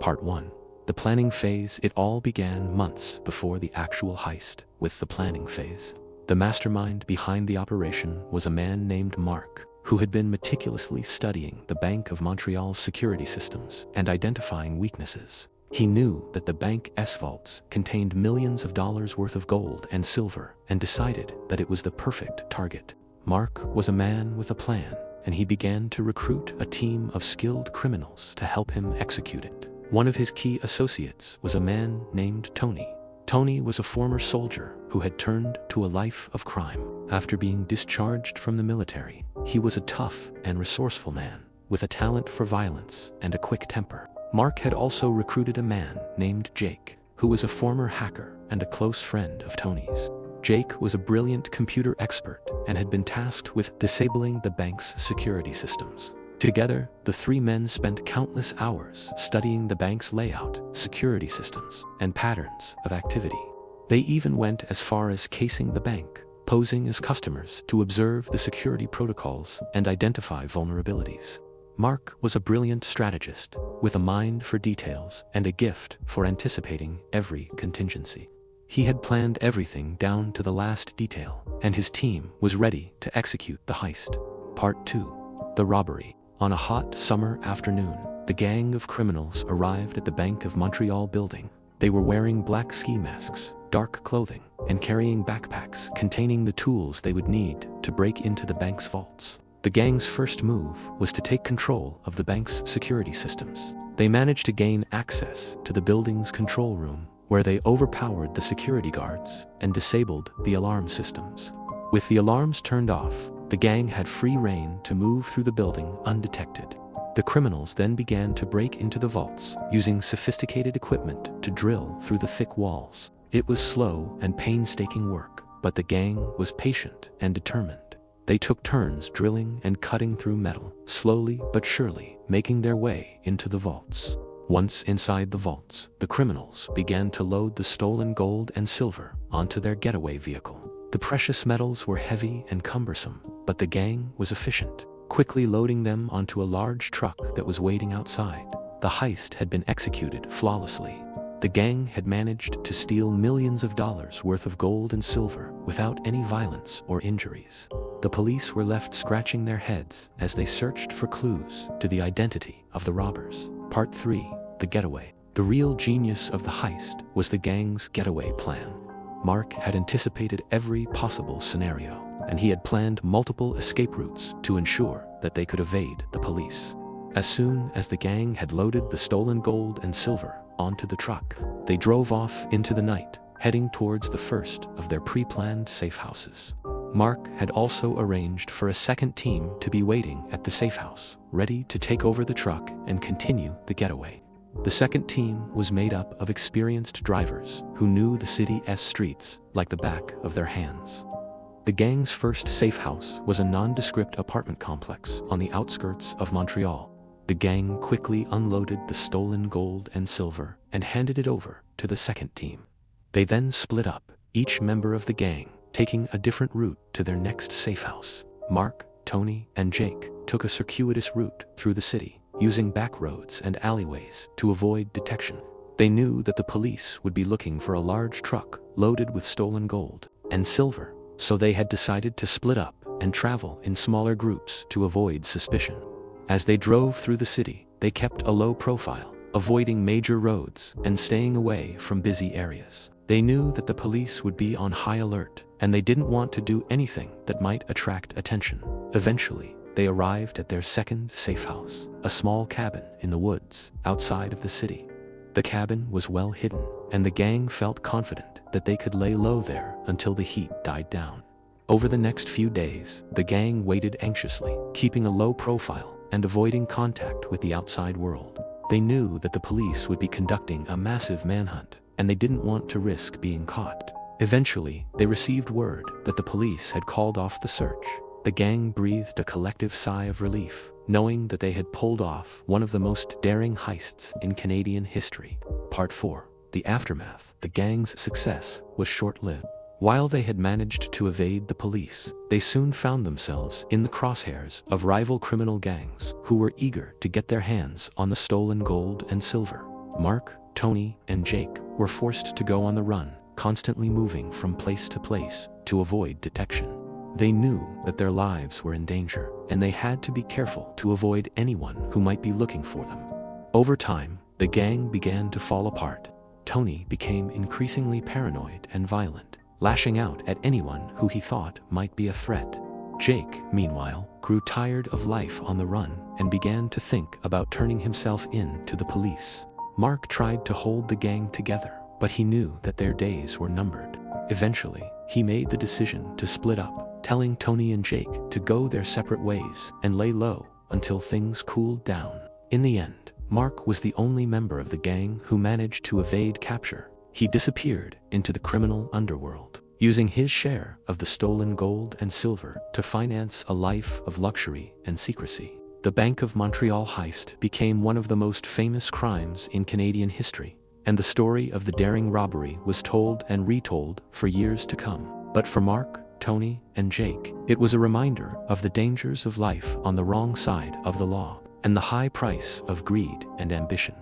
Part 1. The planning phase. It all began months before the actual heist, with the planning phase. The mastermind behind the operation was a man named Mark, who had been meticulously studying the Bank of Montreal's security systems and identifying weaknesses. He knew that the bank's vaults contained millions of dollars worth of gold and silver and decided that it was the perfect target. Mark was a man with a plan, and he began to recruit a team of skilled criminals to help him execute it. One of his key associates was a man named Tony. Tony was a former soldier who had turned to a life of crime. After being discharged from the military, he was a tough and resourceful man, with a talent for violence and a quick temper. Mark had also recruited a man named Jake, who was a former hacker and a close friend of Tony's. Jake was a brilliant computer expert and had been tasked with disabling the bank's security systems. Together, the three men spent countless hours studying the bank's layout, security systems, and patterns of activity. They even went as far as casing the bank, posing as customers to observe the security protocols and identify vulnerabilities. Mark was a brilliant strategist, with a mind for details and a gift for anticipating every contingency. He had planned everything down to the last detail, and his team was ready to execute the heist. Part 2. The Robbery. On a hot summer afternoon, the gang of criminals arrived at the Bank of Montreal building. They were wearing black ski masks, dark clothing, and carrying backpacks containing the tools they would need to break into the bank's vaults. The gang's first move was to take control of the bank's security systems. They managed to gain access to the building's control room, where they overpowered the security guards and disabled the alarm systems. With the alarms turned off, the gang had free rein to move through the building undetected. The criminals then began to break into the vaults, using sophisticated equipment to drill through the thick walls. It was slow and painstaking work, but the gang was patient and determined. They took turns drilling and cutting through metal, slowly but surely making their way into the vaults. Once inside the vaults, the criminals began to load the stolen gold and silver onto their getaway vehicle. The precious metals were heavy and cumbersome, but the gang was efficient, quickly loading them onto a large truck that was waiting outside. The heist had been executed flawlessly. The gang had managed to steal millions of dollars worth of gold and silver without any violence or injuries. The police were left scratching their heads as they searched for clues to the identity of the robbers. Part 3. The Getaway. The real genius of the heist was the gang's getaway plan. Mark had anticipated every possible scenario, and he had planned multiple escape routes to ensure that they could evade the police. As soon as the gang had loaded the stolen gold and silver onto the truck, they drove off into the night, heading towards the first of their pre-planned safe houses. Mark had also arranged for a second team to be waiting at the safe house, ready to take over the truck and continue the getaway. The second team was made up of experienced drivers who knew the city's streets like the back of their hands. The gang's first safe house was a nondescript apartment complex on the outskirts of Montreal. The gang quickly unloaded the stolen gold and silver and handed it over to the second team. They then split up, each member of the gang taking a different route to their next safe house. Mark, Tony, and Jake took a circuitous route through the city, using back roads and alleyways to avoid detection. They knew that the police would be looking for a large truck loaded with stolen gold and silver, so they had decided to split up and travel in smaller groups to avoid suspicion. As they drove through the city, they kept a low profile, avoiding major roads and staying away from busy areas. They knew that the police would be on high alert, and they didn't want to do anything that might attract attention. Eventually, they arrived at their second safe house, a small cabin in the woods outside of the city. The cabin was well hidden, and the gang felt confident that they could lay low there until the heat died down. Over the next few days, the gang waited anxiously, keeping a low profile and avoiding contact with the outside world. They knew that the police would be conducting a massive manhunt, and they didn't want to risk being caught. Eventually, they received word that the police had called off the search. The gang breathed a collective sigh of relief, knowing that they had pulled off one of the most daring heists in Canadian history. Part 4. The Aftermath. The gang's success was short-lived. While they had managed to evade the police, they soon found themselves in the crosshairs of rival criminal gangs who were eager to get their hands on the stolen gold and silver. Mark, Tony, and Jake were forced to go on the run, constantly moving from place to place to avoid detection. They knew that their lives were in danger, and they had to be careful to avoid anyone who might be looking for them. Over time, the gang began to fall apart. Tony became increasingly paranoid and violent, lashing out at anyone who he thought might be a threat. Jake, meanwhile, grew tired of life on the run and began to think about turning himself in to the police. Mark tried to hold the gang together, but he knew that their days were numbered. Eventually, he made the decision to split up, telling Tony and Jake to go their separate ways and lay low until things cooled down. In the end, Mark was the only member of the gang who managed to evade capture. He disappeared into the criminal underworld, using his share of the stolen gold and silver to finance a life of luxury and secrecy. The Bank of Montreal heist became one of the most famous crimes in Canadian history, and the story of the daring robbery was told and retold for years to come. But for Mark, Tony, and Jake, it was a reminder of the dangers of life on the wrong side of the law, and the high price of greed and ambition.